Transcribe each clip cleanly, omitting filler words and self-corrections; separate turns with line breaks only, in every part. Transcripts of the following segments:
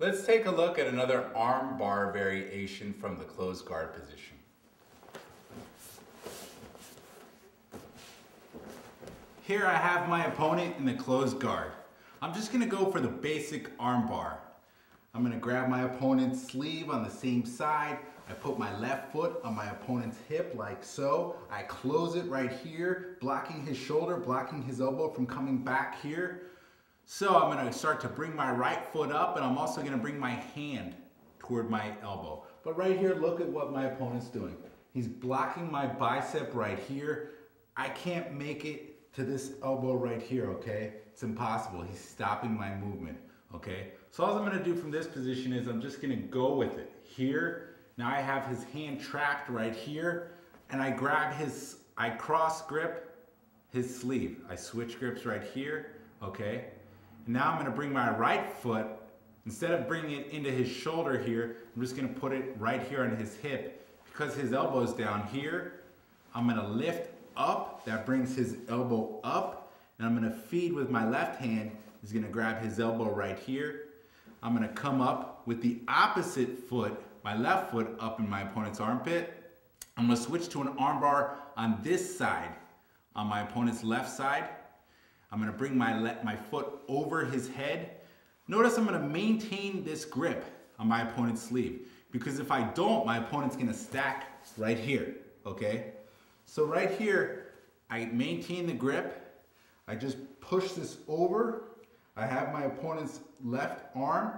Let's take a look at another arm bar variation from the closed guard position. Here I have my opponent in the closed guard. I'm just going to go for the basic arm bar. I'm going to grab my opponent's sleeve on the same side. I put my left foot on my opponent's hip like so. I close it right here, blocking his shoulder, blocking his elbow from coming back here. So I'm going to start to bring my right foot up, and I'm also going to bring my hand toward my elbow. But right here, look at what my opponent's doing. He's blocking my bicep right here. I can't make it to this elbow right here, okay? It's impossible. He's stopping my movement, okay? So all I'm going to do from this position is I'm just going to go with it here. Now I have his hand trapped right here, and I cross grip his sleeve. I switch grips right here, okay? And now I'm going to bring my right foot, instead of bringing it into his shoulder here, I'm just going to put it right here on his hip. Because his elbow is down here, I'm going to lift up. That brings his elbow up. And I'm going to feed with my left hand. He's going to grab his elbow right here. I'm going to come up with the opposite foot, my left foot, up in my opponent's armpit. I'm going to switch to an arm bar on this side, on my opponent's left side. I'm going to bring my foot over his head. Notice I'm going to maintain this grip on my opponent's sleeve, because if I don't, my opponent's going to stack right here, okay? So right here, I maintain the grip. I just push this over. I have my opponent's left arm.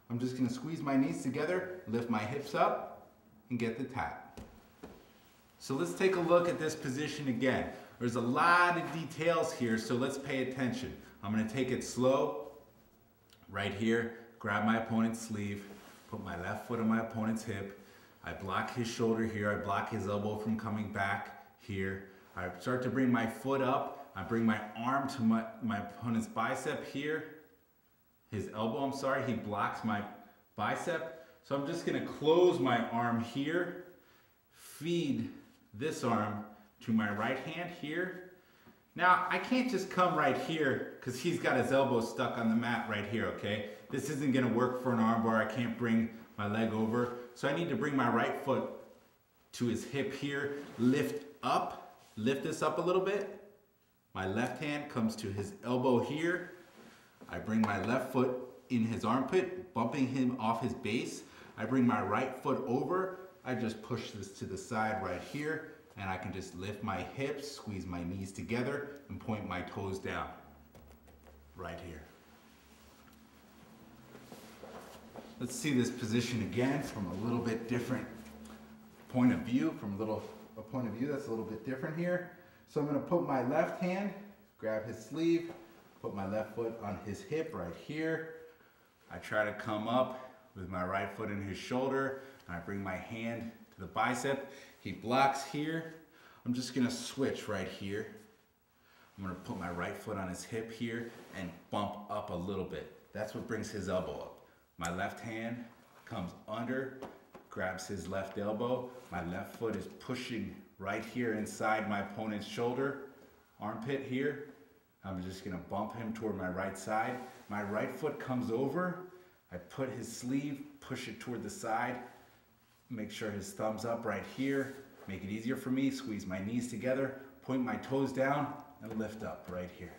I'm just going to squeeze my knees together, lift my hips up, and get the tap. So let's take a look at this position again. There's a lot of details here, so let's pay attention. I'm going to take it slow. Right here, grab my opponent's sleeve, put my left foot on my opponent's hip. I block his shoulder here. I block his elbow from coming back here. I start to bring my foot up. I bring my arm to my opponent's bicep here. His elbow, I'm sorry, he blocks my bicep. So I'm just going to close my arm here, feed this arm to my right hand here. Now, I can't just come right here because he's got his elbow stuck on the mat right here, okay? This isn't gonna work for an arm bar. I can't bring my leg over. So I need to bring my right foot to his hip here, lift this up a little bit. My left hand comes to his elbow here. I bring my left foot in his armpit, bumping him off his base. I bring my right foot over. I just push this to the side right here. And I can just lift my hips, squeeze my knees together, and point my toes down right here. Let's see this position again from a little bit different point of view, a point of view that's a little bit different here. So I'm going to put my left hand, grab his sleeve, put my left foot on his hip right here. I try to come up with my right foot in his shoulder, and I bring my hand to the bicep. He blocks here. I'm just going to switch right here. I'm going to put my right foot on his hip here and bump up a little bit. That's what brings his elbow up. My left hand comes under, grabs his left elbow. My left foot is pushing right here inside my opponent's shoulder, armpit here. I'm just going to bump him toward my right side. My right foot comes over. I put his sleeve, push it toward the side. Make sure his thumb's up right here. Make it easier for me. Squeeze my knees together, point my toes down, and lift up right here.